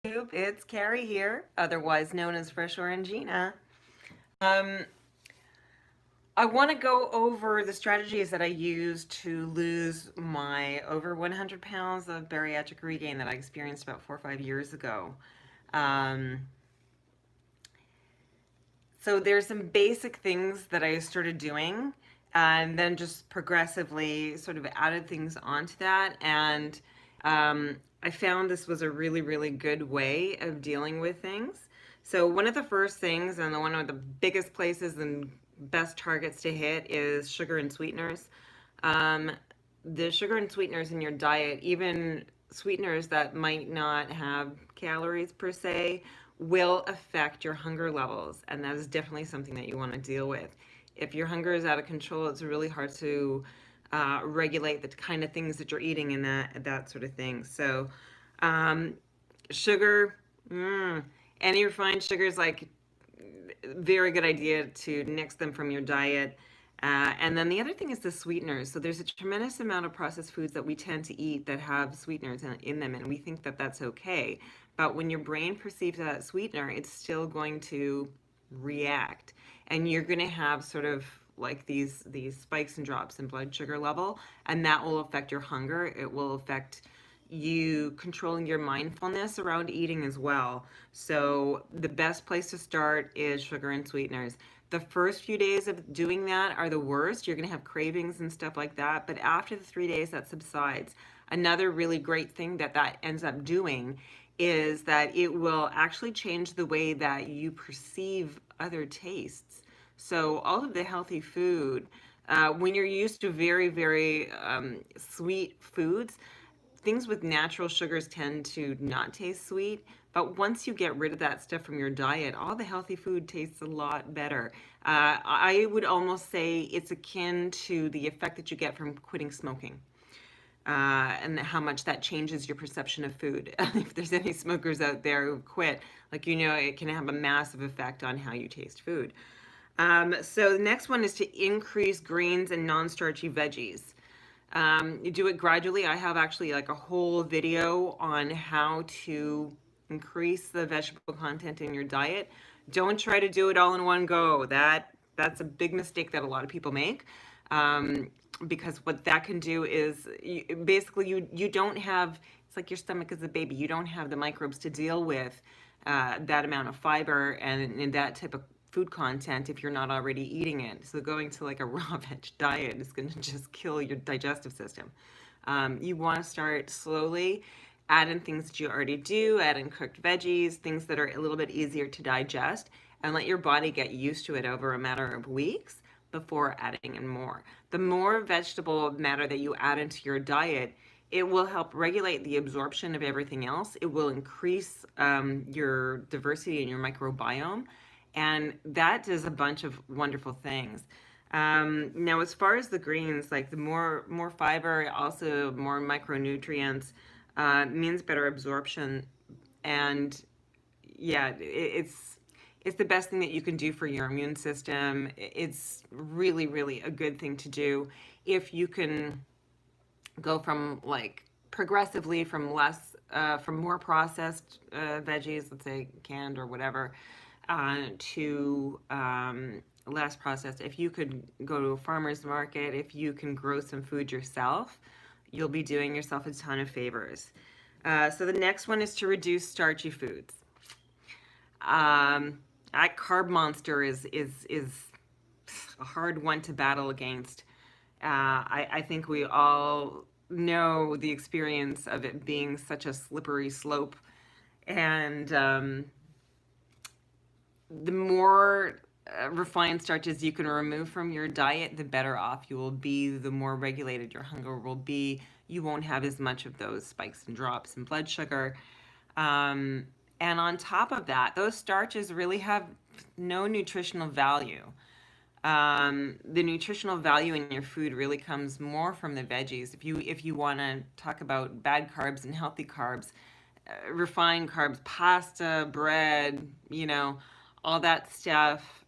It's Carrie here, otherwise known as Fresh Orangina. Um, I want to go over the strategies that I used to lose my over 100 pounds of bariatric regain that I experienced about 4 or 5 years ago. Um, so there's some basic things that I started doing, and then just progressively sort of added things onto that. And I found this was a really, really good way of dealing with things. So one of the first things, and one of the biggest places and best targets to hit, is sugar and sweeteners. Um, the sugar and sweeteners in your diet, even sweeteners that might not have calories per se, will affect your hunger levels. And that is definitely something that you want to deal with. If your hunger is out of control, it's really hard to regulate the kind of things that you're eating and that sort of thing. So, um, sugar, any refined sugars, like, very good idea to nix them from your diet. And then the other thing is the sweeteners. So there's a tremendous amount of processed foods that we tend to eat that have sweeteners in them, and we think that that's okay. But when your brain perceives that sweetener, it's still going to react, and you're going to have sort of like these spikes and drops in blood sugar level, and that will affect your hunger. It will affect you controlling your mindfulness around eating as well. So the best place to start is sugar and sweeteners. The first few days of doing that are the worst. You're going to have cravings and stuff like that. But after the 3 days, that subsides. Another really great thing that ends up doing is that it will actually change the way that you perceive other tastes. So all of the healthy food, when you're used to very, very sweet foods, things with natural sugars tend to not taste sweet. But once you get rid of that stuff from your diet, all the healthy food tastes a lot better. I would almost say it's akin to the effect that you get from quitting smoking, and how much that changes your perception of food. If there's any smokers out there who quit, like, it can have a massive effect on how you taste food. So the next one is to increase greens and non-starchy veggies. You do it gradually. I have actually like a whole video on how to increase the vegetable content in your diet. Don't try to do it all in one go. That's a big mistake that a lot of people make. Because what that can do is basically you don't have, it's like your stomach is a baby. You don't have the microbes to deal with that amount of fiber and that type of food content if you're not already eating it. So going to like a raw veg diet is going to just kill your digestive system. You want to start slowly, add in things that you already do, add in cooked veggies, things that are a little bit easier to digest, and let your body get used to it over a matter of weeks before adding in more. The more vegetable matter that you add into your diet, it will help regulate the absorption of everything else. It will increase your diversity in your microbiome, and that does a bunch of wonderful things. Now, as far as the greens, like the more fiber, also more micronutrients, means better absorption, and yeah, it's the best thing that you can do for your immune system. It's really, really a good thing to do if you can go from like progressively from more processed veggies, let's say canned or whatever, to less processed. If you could go to a farmer's market, if you can grow some food yourself, you'll be doing yourself a ton of favors. So the next one is to reduce starchy foods. That carb monster is a hard one to battle against. I think we all know the experience of it being such a slippery slope, and the more refined starches you can remove from your diet, the better off you will be, the more regulated your hunger will be. You won't have as much of those spikes and drops in blood sugar. And on top of that, those starches really have no nutritional value. The nutritional value in your food really comes more from the veggies. If you want to talk about bad carbs and healthy carbs, refined carbs, pasta, bread, all that stuff,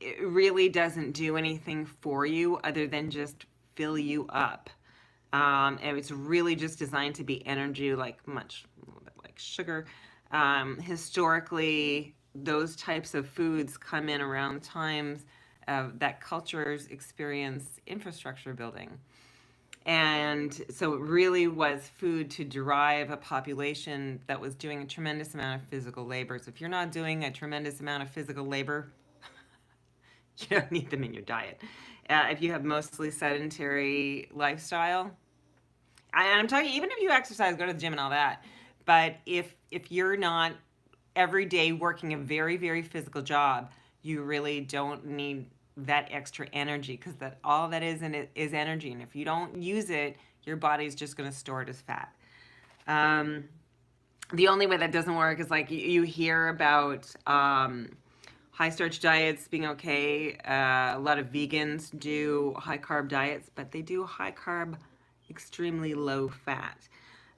it really doesn't do anything for you other than just fill you up. And it's really just designed to be energy, like much, a little bit like sugar. Historically, those types of foods come in around times that cultures experience infrastructure building. And so it really was food to drive a population that was doing a tremendous amount of physical labor. So if you're not doing a tremendous amount of physical labor, you don't need them in your diet. If you have mostly sedentary lifestyle, I'm talking even if you exercise, go to the gym and all that, but if you're not every day working a very very physical job, you really don't need that extra energy because that all that is in it is energy, and if you don't use it, your body's just going to store it as fat. Um, the only way that doesn't work is like you hear about high starch diets being okay. A lot of vegans do high carb diets, but they do high carb, extremely low fat.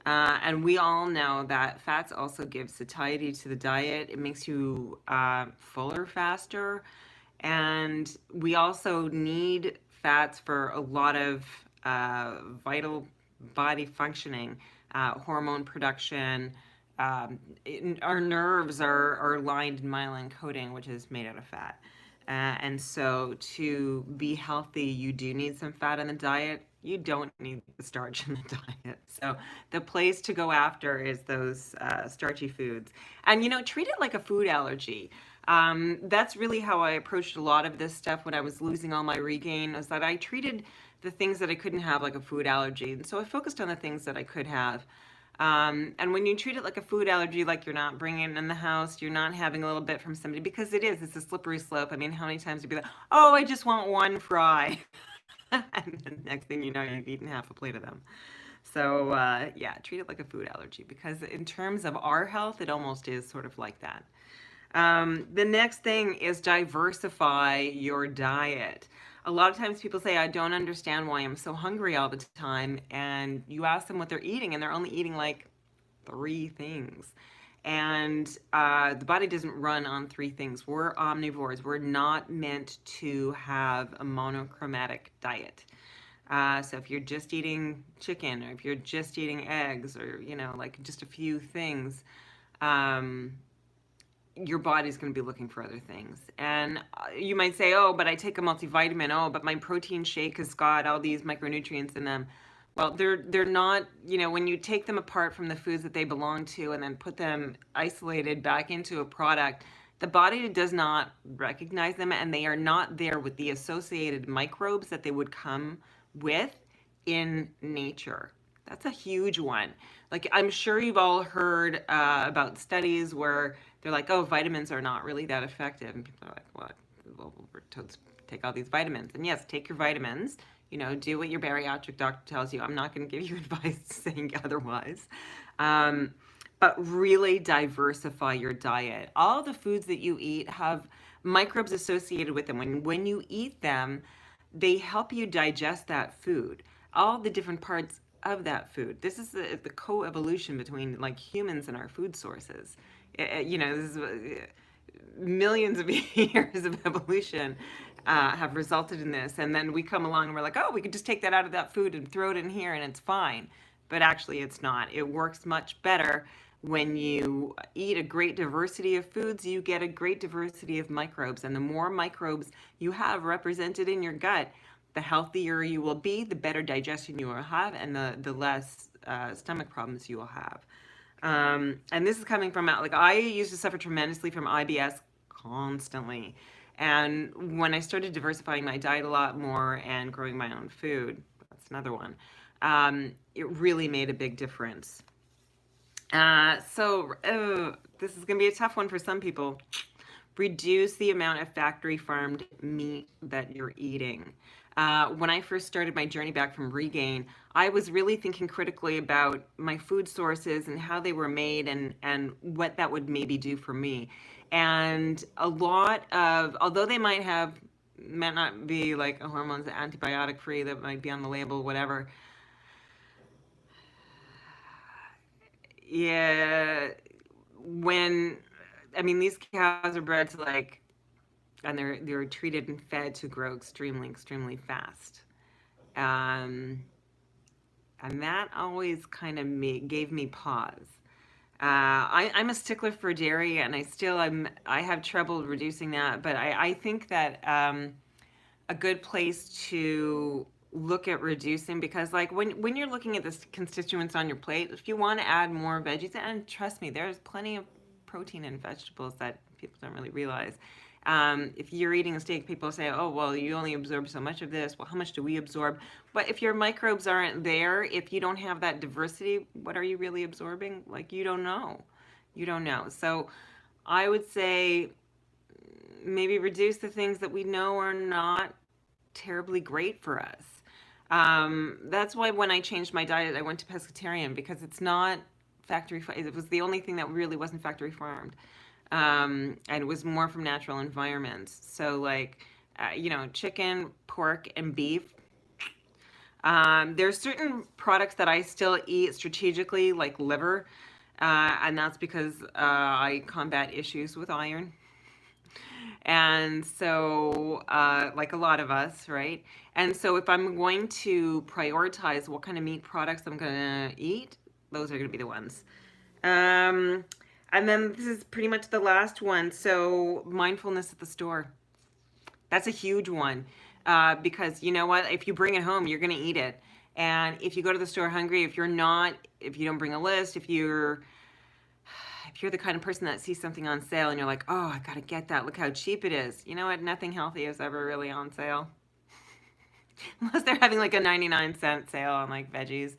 And we all know that fats also give satiety to the diet. It makes you fuller faster. And we also need fats for a lot of vital body functioning, hormone production. Our nerves are lined in myelin coating, which is made out of fat. And so to be healthy, you do need some fat in the diet. You don't need the starch in the diet. So the place to go after is those starchy foods. And, treat it like a food allergy. That's really how I approached a lot of this stuff when I was losing all my regain, is that I treated the things that I couldn't have like a food allergy. And so I focused on the things that I could have. And when you treat it like a food allergy, like you're not bringing it in the house, you're not having a little bit from somebody, because it's a slippery slope. I mean, how many times do you be like, oh, I just want one fry. And the next thing you know, you've eaten half a plate of them. So, yeah, treat it like a food allergy, because in terms of our health, it almost is sort of like that. The next thing is diversify your diet. A lot of times people say, I don't understand why I'm so hungry all the time. And you ask them what they're eating, and they're only eating like three things. And the body doesn't run on three things. We're omnivores. We're not meant to have a monochromatic diet. So if you're just eating chicken, or if you're just eating eggs, or, like just a few things, um, your body's going to be looking for other things. And you might say, oh, but I take a multivitamin. Oh, but my protein shake has got all these micronutrients in them. Well, they're not, when you take them apart from the foods that they belong to and then put them isolated back into a product, the body does not recognize them, and they are not there with the associated microbes that they would come with in nature. That's a huge one. Like, I'm sure you've all heard about studies where they're like, oh, vitamins are not really that effective. And people are like, what? Well, we're told to take all these vitamins. And yes, take your vitamins. Do what your bariatric doctor tells you. I'm not going to give you advice saying otherwise. But really diversify your diet. All the foods that you eat have microbes associated with them. When you eat them, they help you digest that food, all the different parts of that food. This is the co-evolution between like humans and our food sources. This is millions of years of evolution have resulted in this. And then we come along and we're like, oh, we could just take that out of that food and throw it in here and it's fine. But actually, it's not. It works much better when you eat a great diversity of foods. You get a great diversity of microbes. And the more microbes you have represented in your gut, the healthier you will be, the better digestion you will have, and the less stomach problems you will have. And this is coming from, like, I used to suffer tremendously from IBS constantly. And when I started diversifying my diet a lot more and growing my own food, that's another one, it really made a big difference. This is going to be a tough one for some people. Reduce the amount of factory farmed meat that you're eating. When I first started my journey back from regain, I was really thinking critically about my food sources and how they were made, and what that would maybe do for me. And a lot of, although they might not be like hormones, antibiotic free, that might be on the label, whatever. Yeah, when, I mean, these cows are bred to like, and they're treated and fed to grow extremely, extremely fast. Um, And that always kind of gave me pause. I'm a stickler for dairy, and I have trouble reducing that. But I think that a good place to look at reducing, because like when you're looking at the constituents on your plate, if you want to add more veggies, and trust me, there's plenty of protein in vegetables that people don't really realize. If you're eating a steak, people say, oh, well, you only absorb so much of this. Well, how much do we absorb? But if your microbes aren't there, if you don't have that diversity, what are you really absorbing? Like, you don't know. You don't know. So I would say maybe reduce the things that we know are not terribly great for us. That's why when I changed my diet, I went to pescatarian, because it's not factory. It was the only thing that really wasn't factory farmed, and it was more from natural environments. So like, chicken, pork, and beef. There's certain products that I still eat strategically, like liver, and that's because I combat issues with iron. And so, like a lot of us, right? And so, if I'm going to prioritize what kind of meat products I'm going to eat, those are going to be the ones. Um, and then this is pretty much the last one. So, mindfulness at the store. That's a huge one, because you know what? If you bring it home, you're going to eat it. And if you go to the store hungry, if you don't bring a list, if you're the kind of person that sees something on sale and you're like, oh, I gotta get that, look how cheap it is. You know what? Nothing healthy is ever really on sale. Unless they're having like a 99-cent sale on like veggies,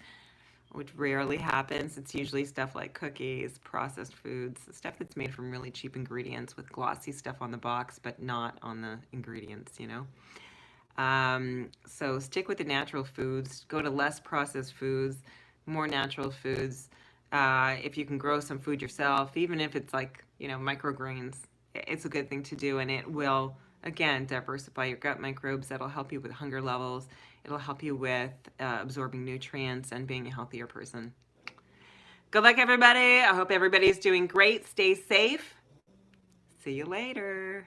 which rarely happens. It's usually stuff like cookies, processed foods, stuff that's made from really cheap ingredients with glossy stuff on the box, but not on the ingredients. So stick with the natural foods, go to less processed foods, more natural foods. If you can grow some food yourself, even if it's like, microgreens, it's a good thing to do. And it will, again, diversify your gut microbes. That'll help you with hunger levels. It'll help you with absorbing nutrients and being a healthier person. Good luck, everybody. I hope everybody's doing great. Stay safe. See you later.